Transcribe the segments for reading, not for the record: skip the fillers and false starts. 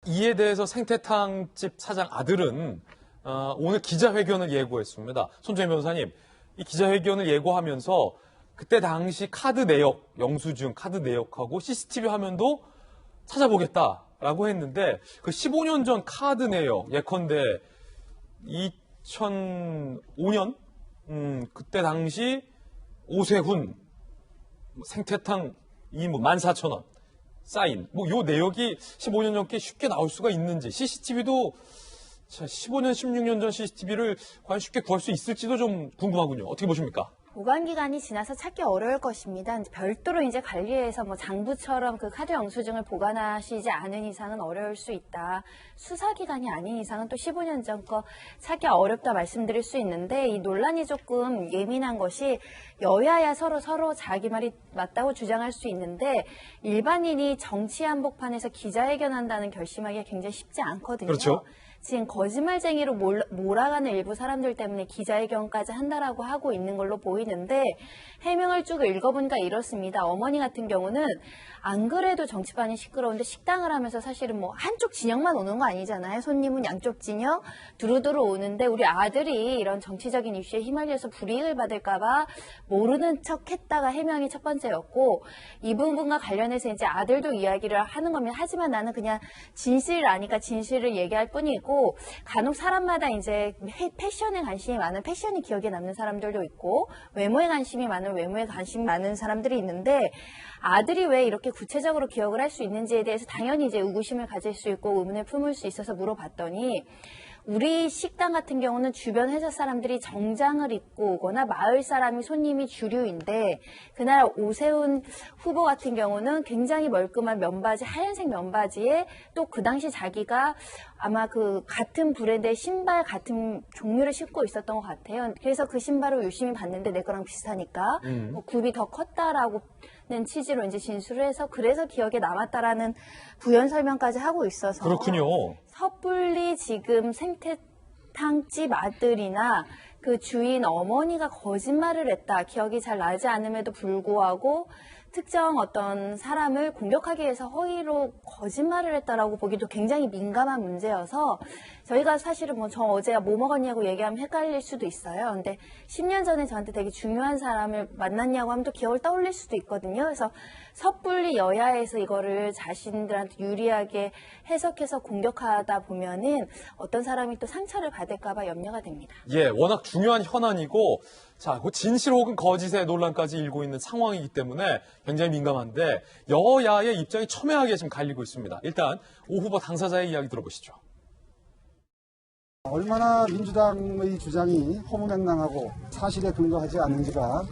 이에 대해서 생태탕집 사장 아들은 오늘 기자회견을 예고했습니다. 손정혜 변호사님, 이 기자회견을 예고하면서 그때 당시 카드 내역, 영수증 카드 내역하고 CCTV 화면도 찾아보겠다라고 했는데 그 15년 전 카드 내역, 예컨대 2005년 그때 당시 오세훈 생태탕 뭐 14,000원 사인 요 내역이 15년 전께 쉽게 나올 수가 있는지, CCTV도 15년, 16년 전 CCTV를 과연 쉽게 구할 수 있을지도 좀 궁금하군요. 어떻게 보십니까? 보관 기간이 지나서 찾기 어려울 것입니다. 별도로 이제 관리해서 뭐 장부처럼 그 카드 영수증을 보관하시지 않은 이상은 어려울 수 있다. 수사 기간이 아닌 이상은 또 15년 전 거 찾기 어렵다 말씀드릴 수 있는데, 이 논란이 조금 예민한 것이 여야야 서로 자기 말이 맞다고 주장할 수 있는데 일반인이 정치 한복판에서 기자회견한다는 결심하기가 굉장히 쉽지 않거든요. 그렇죠. 지금 거짓말쟁이로 몰아가는 일부 사람들 때문에 기자회견까지 한다라고 하고 있는 걸로 보이는데, 해명을 쭉 읽어보니까 이렇습니다. 어머니 같은 경우는 안 그래도 정치판이 시끄러운데 식당을 하면서 사실은 뭐 한쪽 진영만 오는 거 아니잖아요. 손님은 양쪽 진영 두루두루 오는데 우리 아들이 이런 정치적인 이슈에 휘말려서 불이익을 받을까봐 모르는 척 했다가 해명이 첫 번째였고, 이 부분과 관련해서 이제 아들도 이야기를 하는 겁니다. 하지만 나는 그냥 진실을 아니까 진실을 얘기할 뿐이고, 간혹 사람마다 이제 패션에 관심이 많은 패션이 기억에 남는 사람들도 있고, 외모에 관심이 많은 외모에 관심이 많은 사람들이 있는데, 아들이 왜 이렇게 구체적으로 기억을 할 수 있는지에 대해서 당연히 이제 의구심을 가질 수 있고 의문을 품을 수 있어서 물어봤더니, 우리 식당 같은 경우는 주변 회사 사람들이 정장을 입고 오거나 마을 사람이 손님이 주류인데, 그날 오세훈 후보 같은 경우는 굉장히 멀끔한 면바지, 하얀색 면바지에 또 그 당시 자기가 아마 그 같은 브랜드의 신발 같은 종류를 신고 있었던 것 같아요. 그래서 그 신발을 유심히 봤는데 내 거랑 비슷하니까 뭐 굽이 더 컸다라고 는 취지로 이제 진술을 해서 그래서 기억에 남았다라는 부연 설명까지 하고 있어서, 그렇군요. 섣불리 지금 생태탕집 아들이나 그 주인 어머니가 거짓말을 했다, 기억이 잘 나지 않음에도 불구하고 특정 어떤 사람을 공격하기 위해서 허위로 거짓말을 했다라고 보기도 굉장히 민감한 문제여서, 저희가 사실은 뭐 저 어제가 뭐 먹었냐고 얘기하면 헷갈릴 수도 있어요. 근데 10년 전에 저한테 되게 중요한 사람을 만났냐고 하면 또 기억을 떠올릴 수도 있거든요. 그래서 섣불리 여야에서 이거를 자신들한테 유리하게 해석해서 공격하다 보면은 어떤 사람이 또 상처를 받을까봐 염려가 됩니다. 예, 워낙 중요한 현안이고, 자, 그 진실 혹은 거짓의 논란까지 일고 있는 상황이기 때문에 굉장히 민감한데, 여야의 입장이 첨예하게 지금 갈리고 있습니다. 일단 오 후보 당사자의 이야기 들어보시죠. 얼마나 민주당의 주장이 허무맹랑하고 사실에 근거하지 않는지가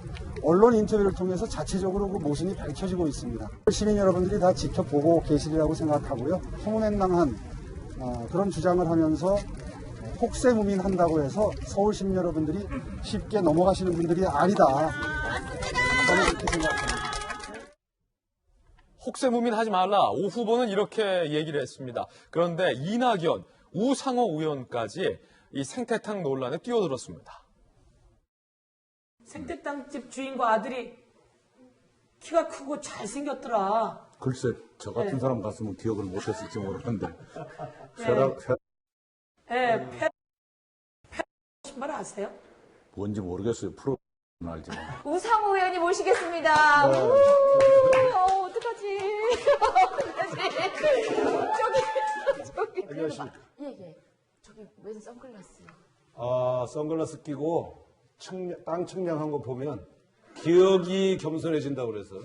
언론 인터뷰를 통해서 자체적으로 그 모순이 밝혀지고 있습니다. 시민 여러분들이 다 지켜보고 계시리라고 생각하고요. 허무맹랑한 그런 주장을 하면서 혹세무민한다고 해서 서울 시민 여러분들이 쉽게 넘어가시는 분들이 아니다. 저는 그렇게 생각합니다. 혹세무민하지 말라. 오 후보는 이렇게 얘기를 했습니다. 그런데 이낙연, 우상호 의원까지 이 생태탕 논란에 뛰어들었습니다. 생태탕집 주인과 아들이 키가 크고 잘생겼더라. 글쎄, 저 같은 사람 같으면 기억을 못했을지 모르는데. 신발 아세요? 뭔지 모르겠어요. 프로 알지만. 우상호 의원님 모시겠습니다. 어떡하지? 저기. 안녕하십니까. 예. 저기 웬 선글라스. 선글라스 끼고 땅 청량한 거 보면 기억이 겸손해진다고 그래서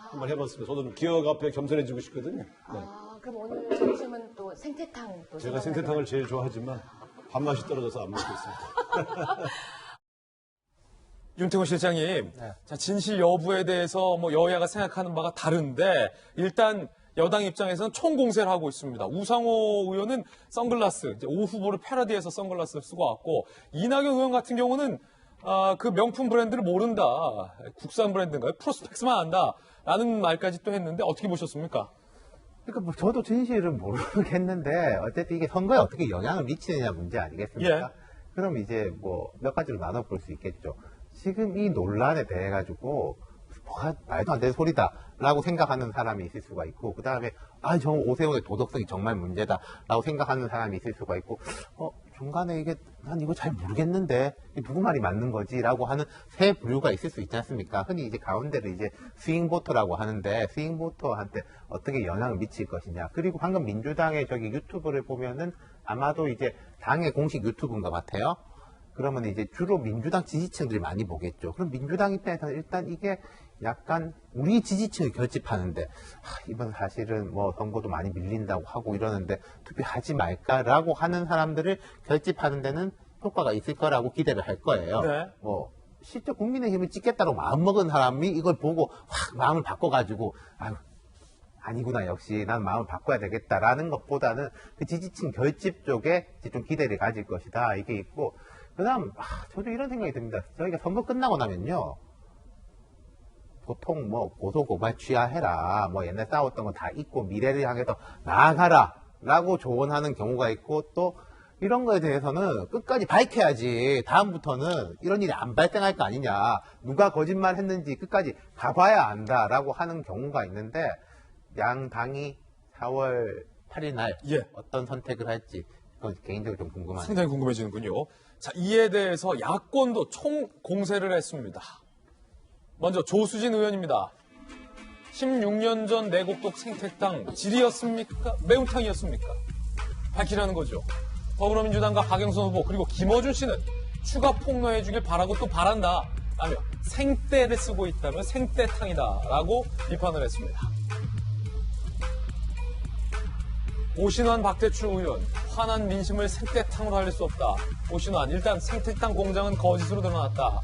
한번 해봤습니다. 저도 좀 기억 앞에 겸손해지고 싶거든요. 네. 그럼 오늘 점심은 또 생태탕. 또 제가 생태탕을 제일 좋아하지만 밥맛이 떨어져서 안 먹고 있습니다. 윤태곤 실장님, 자, 진실 여부에 대해서 뭐 여야가 생각하는 바가 다른데, 일단 여당 입장에서는 총공세를 하고 있습니다. 우상호 의원은 선글라스, 이제 오 후보를 패러디해서 선글라스를 쓰고 왔고, 이낙연 의원 같은 경우는 그 명품 브랜드를 모른다, 국산 브랜드인가요? 프로스펙스만 안다 라는 말까지 또 했는데, 어떻게 보셨습니까? 그러니까 뭐 저도 진실은 모르겠는데 어쨌든 이게 선거에 어떻게 영향을 미치느냐 문제 아니겠습니까? 예. 그럼 이제 뭐 몇 가지로 나눠볼 수 있겠죠. 지금 이 논란에 대해 가지고 뭐가 말도 안 되는 소리다라고 생각하는 사람이 있을 수가 있고, 그 다음에 저 오세훈의 도덕성이 정말 문제다라고 생각하는 사람이 있을 수가 있고, 중간에 이게 난 이거 잘 모르겠는데 이게 누구 말이 맞는 거지라고 하는 세 부류가 있을 수 있지 않습니까? 흔히 이제 가운데를 이제 스윙보터라고 하는데, 스윙보터한테 어떻게 영향을 미칠 것이냐. 그리고 방금 민주당의 저기 유튜브를 보면은 아마도 이제 당의 공식 유튜브인 것 같아요. 그러면 이제 주로 민주당 지지층들이 많이 보겠죠. 그럼 민주당 입장에서는 일단 이게 약간 우리 지지층을 결집하는데, 이번 사실은 뭐 선거도 많이 밀린다고 하고 이러는데 투표하지 말까라고 하는 사람들을 결집하는 데는 효과가 있을 거라고 기대를 할 거예요. 네. 뭐 실제 국민의힘을 찍겠다고 마음먹은 사람이 이걸 보고 확 마음을 바꿔가지고 아니구나, 역시 난 마음을 바꿔야 되겠다라는 것보다는 그 지지층 결집 쪽에 이제 좀 기대를 가질 것이다, 이게 있고, 그 다음 저도 이런 생각이 듭니다. 저희가 선거 끝나고 나면요, 보통 뭐 고소고발 취하해라, 뭐 옛날 싸웠던 거 다 잊고 미래를 향해서 나아가라 라고 조언하는 경우가 있고, 또 이런 거에 대해서는 끝까지 밝혀야지 다음부터는 이런 일이 안 발생할 거 아니냐, 누가 거짓말 했는지 끝까지 가봐야 안다라고 하는 경우가 있는데, 양 당이 4월 8일 날 어떤 선택을 할지 그건 개인적으로 좀 궁금하네요. 상당히 궁금해지는군요. 자, 이에 대해서 야권도 총공세를 했습니다. 먼저 조수진 의원입니다. 16년 전 내곡동 생태땅 질이었습니까? 매운탕이었습니까? 밝히라는 거죠. 더불어민주당과 박영선 후보 그리고 김어준 씨는 추가 폭로해 주길 바라고 또 바란다 라며 생떼를 쓰고 있다면 생떼탕이다 라고 비판을 했습니다. 오신환 박대출 의원, 화난 민심을 생태탕으로 살릴 수 없다. 오신환, 일단 생태탕 공장은 거짓으로 드러났다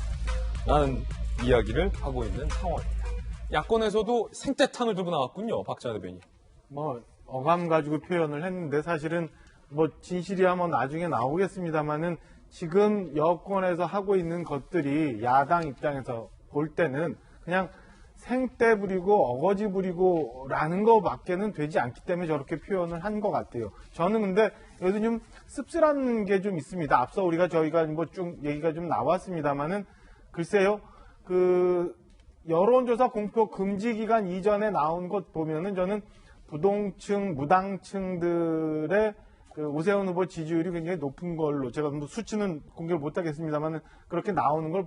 라는 이야기를 하고 있는 상황입니다. 야권에서도 생태탕을 들고 나왔군요. 박찬호 대변인. 뭐 어감 가지고 표현을 했는데, 사실은 뭐 진실이야 뭐 나중에 나오겠습니다만은 지금 여권에서 하고 있는 것들이 야당 입장에서 볼 때는 그냥 생떼 부리고 어거지 부리고 라는 거밖에는 되지 않기 때문에 저렇게 표현을 한 것 같아요. 저는 근데 여기서 좀 씁쓸한 게 좀 있습니다. 앞서 저희가 뭐 쭉 얘기가 좀 나왔습니다만은, 글쎄요, 그 여론조사 공표 금지 기간 이전에 나온 것 보면은 저는 부동층, 무당층들의 그 오세훈 후보 지지율이 굉장히 높은 걸로, 제가 뭐 수치는 공개를 못하겠습니다만은 그렇게 나오는 걸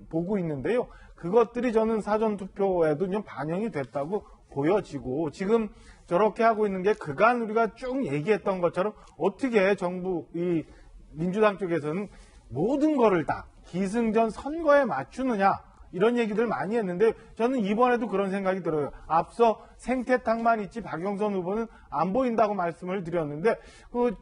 보고 있는데요. 그것들이 저는 사전투표에도 좀 반영이 됐다고 보여지고, 지금 저렇게 하고 있는 게 그간 우리가 쭉 얘기했던 것처럼 어떻게 정부, 이 민주당 쪽에서는 모든 거를 다 기승전 선거에 맞추느냐, 이런 얘기들 많이 했는데, 저는 이번에도 그런 생각이 들어요. 앞서 생태탕만 있지 박영선 후보는 안 보인다고 말씀을 드렸는데, 그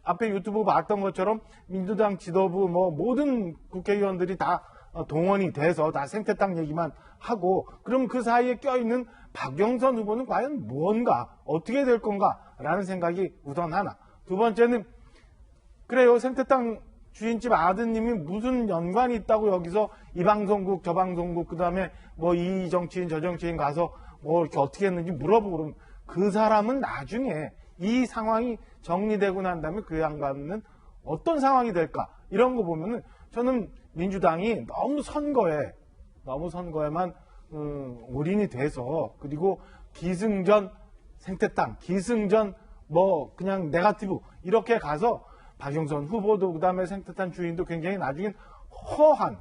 앞에 유튜브 봤던 것처럼 민주당 지도부 뭐 모든 국회의원들이 다 동원이 돼서 다 생태탕 얘기만 하고, 그럼 그 사이에 껴있는 박영선 후보는 과연 무언가, 어떻게 될 건가 라는 생각이 우선 하나. 두 번째는, 그래요, 생태탕 주인집 아드님이 무슨 연관이 있다고 여기서 이 방송국 저 방송국 그 다음에 뭐 이 정치인 저 정치인 가서 뭐 이렇게 어떻게 했는지 물어보고, 그러면 그 사람은 나중에 이 상황이 정리되고 난 다음에 그 양반은 어떤 상황이 될까, 이런 거 보면은 저는 민주당이 너무 선거에만 올인이 돼서, 그리고 기승전 생태탕, 기승전 뭐 그냥 네거티브 이렇게 가서 박영선 후보도 그다음에 생태탕 주인도 굉장히 나중엔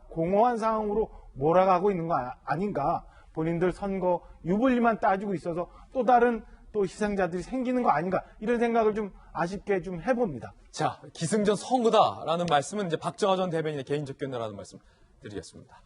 공허한 상황으로 몰아가고 있는 거 아닌가. 본인들 선거 유불리만 따지고 있어서 또 다른 또 희생자들이 생기는 거 아닌가, 이런 생각을 좀 아쉽게 좀 해봅니다. 자, 기승전 선거다라는 말씀은 이제 박정화 전 대변인의 개인적 견해라는 말씀 드리겠습니다.